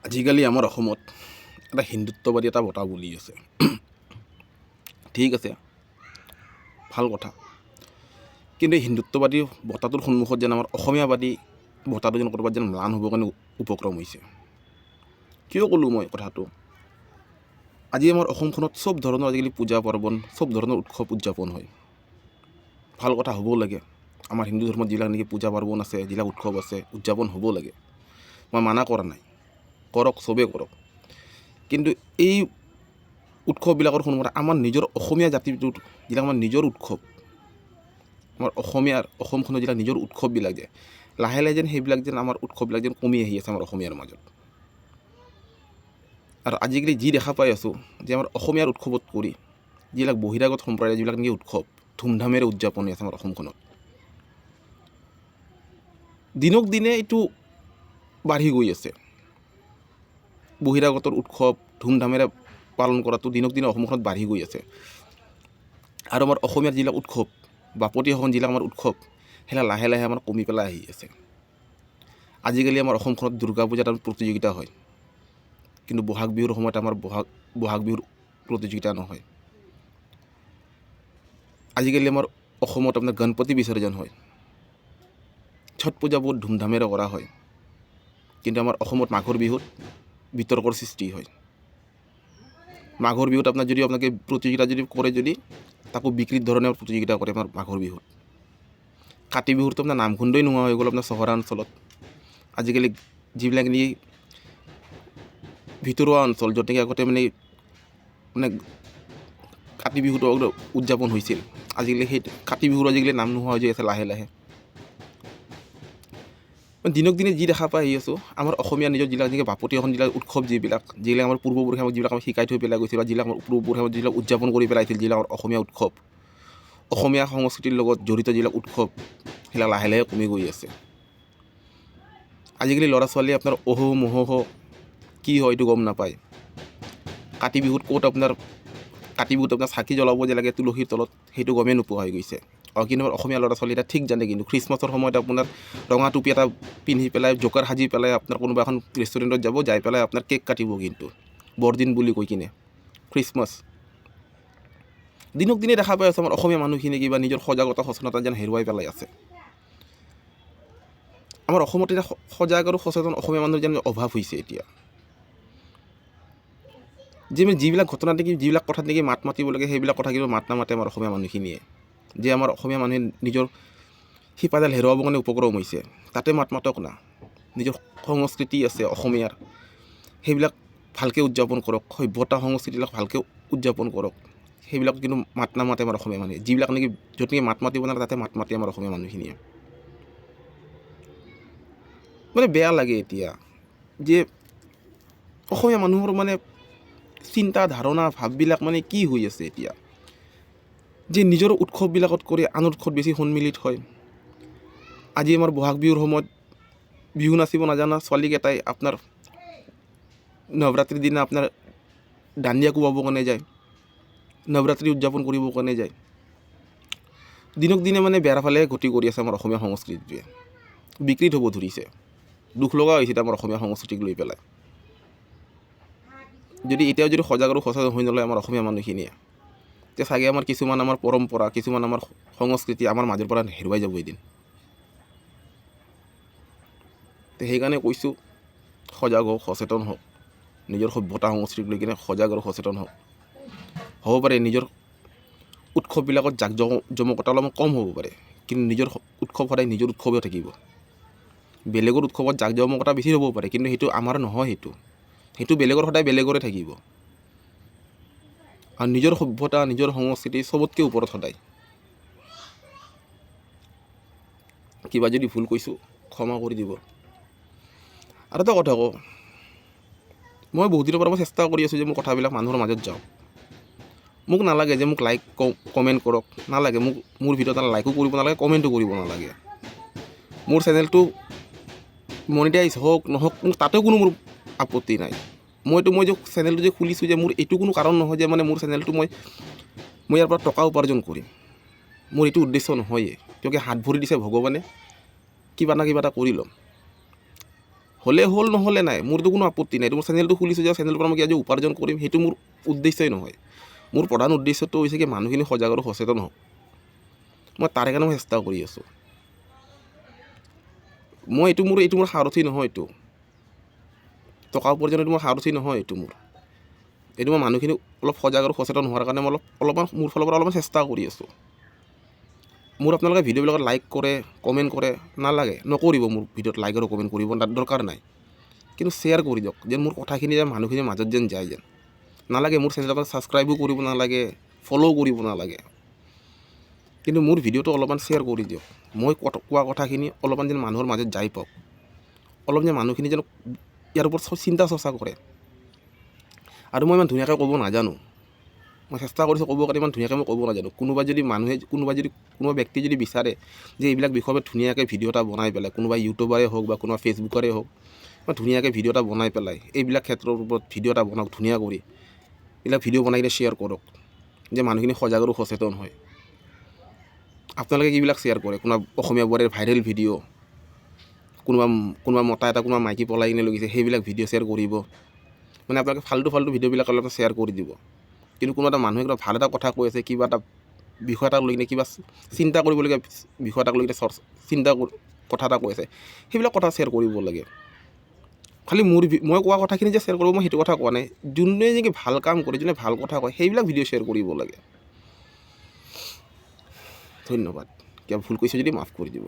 আজিকালি আমাৰ অসমত এটা হিন্দুত্ববাদী এটা বঁটা বলি আছে। ঠিক আছে, ভাল কথা। কিন্তু এই হিন্দুত্ববাদী বঁটাটোৰ সন্মুখত যেন আমাৰ অসমীয়াবাদী বঁটাটো যেন ক'ৰবাত যেন ম্লান হ'বৰ কাৰণে উপক্ৰম হৈছে। কিয় ক'লোঁ মই কথাটো? আজি আমাৰ অসমখনত চব ধৰণৰ আজিকালি পূজা পাৰ্বণ, চব ধৰণৰ উৎসৱ উদযাপন হয়। ভাল কথা হ'বও লাগে। আমাৰ হিন্দু ধৰ্মত যিবিলাক নেকি পূজা পাৰ্বণ আছে, যিবিলাক উৎসৱ আছে, উদযাপন হ'ব লাগে। মই মানা কৰা নাই, কৰক, চবেই কৰক। কিন্তু এই উৎসৱবিলাকৰ সন্মুখত আমাৰ নিজৰ অসমীয়া জাতিটোৰ যিবিলাক আমাৰ নিজৰ উৎসৱ, আমাৰ অসমখনৰ যিবিলাক নিজৰ উৎসৱবিলাক যে লাহে লাহে যেন সেইবিলাক যেন আমাৰ উৎসৱবিলাক যেন কমি আহি আছে আমাৰ অসমীয়াৰ মাজত। আৰু আজিকালি যি দেখা পাই আছোঁ যে আমাৰ অসমীয়াৰ উৎসৱত কৰি যিবিলাক বহিৰাগত সম্প্ৰদায়ৰ যিবিলাক নেকি উৎসৱ ধুমধামেৰে উদযাপন হৈ আছে আমাৰ অসমখনত, দিনক দিনে এইটো বাঢ়ি গৈ আছে। বহিৰাগতৰ উৎসৱ ধুমধামেৰে পালন কৰাটো দিনক দিনে অসমখনত বাঢ়ি গৈ আছে। আৰু আমাৰ অসমীয়াৰ যিবিলাক উৎসৱ, বাপতিসাহোন যিবিলাক আমাৰ উৎসৱ, সেইবিলাক লাহে লাহে আমাৰ কমি পেলাই আহি আছে। আজিকালি আমাৰ অসমখনত দুৰ্গা পূজাত আমাৰ প্ৰতিযোগিতা হয়, কিন্তু বহাগ বিহুৰ সময়ত আমাৰ বহাগ বিহুৰ প্ৰতিযোগিতা নহয়। আজিকালি আমাৰ অসমত আপোনাৰ গণপতি বিসৰ্জন হয়, ছট পূজা বহুত ধুমধামেৰে কৰা হয়, কিন্তু আমাৰ অসমত মাঘৰ বিহুত বিতৰ্কৰ সৃষ্টি হয়। মাঘৰ বিহুত আপোনাৰ যদি আপোনালোকে প্ৰতিযোগিতা যদি কৰে, যদি তাকো বিকৃত ধৰণে প্ৰতিযোগিতা কৰে আমাৰ মাঘৰ বিহুত। কাতি বিহুৰতো আপোনাৰ নামখুন্দই নোহোৱা হৈ গ'ল আপোনাৰ চহৰাঞ্চলত। আজিকালি যিবিলাক নেকি ভিতৰুৱা অঞ্চল, য'ত নেকি আগতে মানে কাতি বিহুটো উদযাপন হৈছিল, আজিকালি সেই কাতি বিহুৰ আজিকালি নাম নোহোৱা হৈ যায় আছে লাহে লাহে। দিনক দিনে যি দেখা পাই আহি আছোঁ, আমাৰ অসমীয়া নিজৰ যিবিলাক নেকি বাপতিসাহোন যিবিলাক উৎসৱ, যিবিলাক আমাৰ পূৰ্বপুৰুষে আমাক যিবিলাক আমাক শিকাই থৈ পেলাই গৈছিল, বা যিবিলাক আমাৰ পূৰ্বপুৰুষে যিবিলাক উদযাপন কৰি পেলাইছিল, যিবিলাক অসমীয়া উৎসৱ, অসমীয়া সংস্কৃতিৰ লগত জড়িত যিবিলাক উৎসৱ, সেইবিলাক লাহে লাহে কমি গৈ আছে। আজিকালি ল'ৰা ছোৱালীয়ে আপোনাৰ অহোহ মহোহ কি হয় এইটো গম নাপায়। কাতি বিহুত চাকি জ্বলাব যে লাগে তুলসীৰ তলত, সেইটো গমেই নোপোৱা হৈ গৈছে। কিন্তু অসমীয়া ল'ৰা ছোৱালী এটা ঠিক জানে, কিন্তু খ্ৰীষ্টমাছৰ সময়ত আপোনাৰ ৰঙা টুপি এটা পিন্ধি পেলাই, জোকাৰ সাজি পেলাই আপোনাৰ কোনোবা এখন ৰেষ্টুৰেণ্টত যাব, যাই পেলাই আপোনাৰ কেক কাটিব, কিন্তু বৰদিন বুলি কৈ কিনে খ্ৰীষ্টমাছ। দিনক দিনে দেখা পাই আছোঁ আমাৰ অসমীয়া মানুহখিনি কিবা নিজৰ সজাগতা সচেতনতা যেন হেৰুৱাই পেলাই আছে। আমাৰ অসমত এতিয়া সজাগ আৰু সচেতন অসমীয়া মানুহৰ যেন অভাৱ হৈছে এতিয়া। যিবিলাক ঘটনাত নেকি, যিবিলাক কথাত নেকি মাত মাতিব লাগে, সেইবিলাক কথা কিন্তু মাত নামাতে আমাৰ অসমীয়া মানুহখিনিয়ে। যে আমাৰ অসমীয়া মানুহে নিজৰ শিপাডাল হেৰুৱাবৰ কাৰণে উপক্ৰম হৈছে, তাতে মাত মাতক না। নিজৰ সংস্কৃতি আছে অসমীয়াৰ, সেইবিলাক ভালকৈ উদযাপন কৰক, সভ্যতা সংস্কৃতিবিলাক ভালকৈ উদযাপন কৰক। সেইবিলাক কিন্তু মাত নামাতে আমাৰ অসমীয়া মানুহে। যিবিলাক নেকি য'ত নেকি মাত মাতিব নালাগে, তাতে মাত মাতে আমাৰ অসমীয়া মানুহখিনিয়ে। মানে বেয়া লাগে এতিয়া যে অসমীয়া মানুহৰ মানে চিন্তা ধাৰণা ভাৱবিলাক মানে কি হৈ আছে এতিয়া, যে নিজৰ উৎসৱবিলাকত কৰি আন উৎসৱ বেছি সন্মিলিত হয়। আজি আমাৰ বহাগ বিহুৰ সময়ত বিহু নাচিব নাজানা ছোৱালীকেইটাই আপোনাৰ নৱৰাত্ৰিৰ দিনা আপোনাৰ দাণ্ডিয়া কোবাবৰ কাৰণে যায়, নৱৰাত্ৰি উদযাপন কৰিবৰ কাৰণে যায়। দিনক দিনে মানে বেয়াৰ ফালে গতি কৰি আছে আমাৰ অসমীয়া সংস্কৃতিটোৱে, বিকৃত হ'ব ধৰিছে। দুখ লগা হৈছে আমাৰ অসমীয়া সংস্কৃতিক লৈ পেলাই। যদি এতিয়াও যদি সজাগ আৰু সচেতন হৈ নলয় আমাৰ অসমীয়া মানুহখিনিয়ে, তেতিয়া চাগে আমাৰ কিছুমান আমাৰ পৰম্পৰা, কিছুমান আমাৰ সংস্কৃতি আমাৰ মাজৰ পৰা হেৰুৱাই যাব এদিন। সেইকাৰণে কৈছোঁ, সজাগ হওক, সচেতন হওক, নিজৰ সভ্যতা সংস্কৃতিক লৈ কিনে সজাগ আৰু সচেতন হওক। হ'ব পাৰে নিজৰ উৎসৱবিলাকত জমকতা অলপমান কম হ'ব পাৰে, কিন্তু নিজৰ উৎসৱ সদায় নিজৰ উৎসৱেই থাকিব। বেলেগৰ উৎসৱত জমকতা বেছি হ'ব পাৰে, কিন্তু সেইটো আমাৰ নহয়। সেইটো বেলেগৰ সদায় বেলেগৰে থাকিব। আৰু নিজৰ সভ্যতা, নিজৰ সংস্কৃতি চবতকৈ ওপৰত সদায়। কিবা যদি ভুল কৈছোঁ ক্ষমা কৰি দিব। আৰু এটা কথা কওঁ, মই বহুত দিনৰ পৰা চেষ্টা কৰি আছোঁ যে মোৰ কথাবিলাক মানুহৰ মাজত যাওঁ। মোক নালাগে যে মোক লাইক কমেণ্ট কৰক, নালাগে মোক, মোৰ ভিডিঅ'ত লাইকো কৰিব নালাগে, কমেণ্টো কৰিব নালাগে। মোৰ চেনেলটো মনিটাইজ হওক নহওক, তাতেও কোনো মোৰ আপত্তি নাই। মই যে চেনেলটো যে খুলিছোঁ, যে মোৰ এইটো কোনো কাৰণ নহয় যে মানে মোৰ চেনেলটো মই ইয়াৰ পৰা টকা উপাৰ্জন কৰিম। মোৰ এইটো উদ্দেশ্য নহয়েই, কিয়কি হাত ভৰি দিছে ভগৱানে, কিবা না কিবা এটা কৰি ল'ম। হ'লে হ'ল নহ'লে নাই, মোৰতো কোনো আপত্তি নাই। মোৰ চেনেলটো খুলিছোঁ যে চেনেলৰ পৰা মই আজি উপাৰ্জন কৰিম, সেইটো মোৰ উদ্দেশ্যই নহয়। মোৰ প্ৰধান উদ্দেশ্যটো হৈছে কি মানুহখিনি সজাগ আৰু সচেতন হওক। মই তাৰে কাৰণে মই চেষ্টা কৰি আছোঁ। এইটো মোৰ সাৰথি নহয়, এইটো টকা উপাৰ্জন, এইটো মোৰ সাৰথি নহয়, এইটো মই মানুহখিনি অলপ সজাগ আৰু সচেতন হোৱাৰ কাৰণে মই অলপমান মোৰ ফালৰ পৰা অলপমান চেষ্টা কৰি আছোঁ। মোৰ আপোনালোকে ভিডিঅ'বিলাকত লাইক কৰে, কমেণ্ট কৰে, নালাগে, নকৰিব। মোৰ ভিডিঅ'ত লাইক আৰু কমেণ্ট কৰিব দৰকাৰ নাই, কিন্তু শ্বেয়াৰ কৰি দিয়ক, যেন মোৰ কথাখিনি যেন মানুহখিনিৰ মাজত যেন যায় যেন। নালাগে মোৰ চেনেলখন ছাবস্ক্ৰাইবো কৰিব নালাগে, ফ'ল' কৰিব নালাগে, কিন্তু মোৰ ভিডিঅ'টো অলপমান শ্বেয়াৰ কৰি দিয়ক। মই কোৱা কথাখিনি অলপমান যেন মানুহৰ মাজত যাই পাওক, অলপ যেন মানুহখিনি যেন ইয়াৰ ওপৰত চিন্তা চৰ্চা কৰে। আৰু মই ইমান ধুনীয়াকৈ ক'ব নাজানো, মই চেষ্টা কৰিছোঁ ক'বৰ কাৰণে, ইমান ধুনীয়াকৈ মই ক'ব নাজানো। কোনোবা ব্যক্তি যদি বিচাৰে যে এইবিলাক বিষয়ত ধুনীয়াকৈ ভিডিঅ' এটা বনাই পেলাই, কোনোবা ইউটিউবাৰে হওক বা কোনোবা ফেচবুকৰে হওক, মই ধুনীয়াকৈ ভিডিঅ' এটা বনাই পেলাই এইবিলাক ক্ষেত্ৰৰ ওপৰত ভিডিঅ' এটা বনাওক ধুনীয়া কৰি, এইবিলাক ভিডিঅ' বনাই কিনে শ্বেয়াৰ কৰক, যে মানুহখিনি সজাগ আৰু সচেতন হয়। আপোনালোকে কিবিলাক শ্বেয়াৰ কৰে, কোনোবা অসমীয়া বোৱাৰীৰ ভাইৰেল ভিডিঅ', কোনোবা মতা এটা কোনোবা মাইকী পলাই কিনে লৈ গৈছে, সেইবিলাক ভিডিঅ' শ্বেয়াৰ কৰিব। মানে আপোনালোকে ফাল্টু ভিডিঅ'বিলাক অলপ শ্বেয়াৰ কৰি দিব। কিন্তু কোনো এটা মানুহে ভাল এটা কথা কৈ আছে, কিবা এটা বিষয় এটাক লৈ কিনে কিবা চিন্তা কৰিবলগীয়া বিষয় এটাক লৈ কিনে কথা এটা কৈ আছে, সেইবিলাক কথা শ্বেয়াৰ কৰিব লাগে। খালি মই কোৱা কথাখিনি যে শ্বেয়াৰ কৰিব, মই সেইটো কথা কোৱা নাই। যোনে নেকি ভাল কাম কৰে, যোনে ভাল কথা কয়, সেইবিলাক ভিডিঅ' শ্বেয়াৰ কৰিব লাগে। ধন্যবাদ। কিবা ভুল কৈছোঁ যদি মাফ কৰি দিব।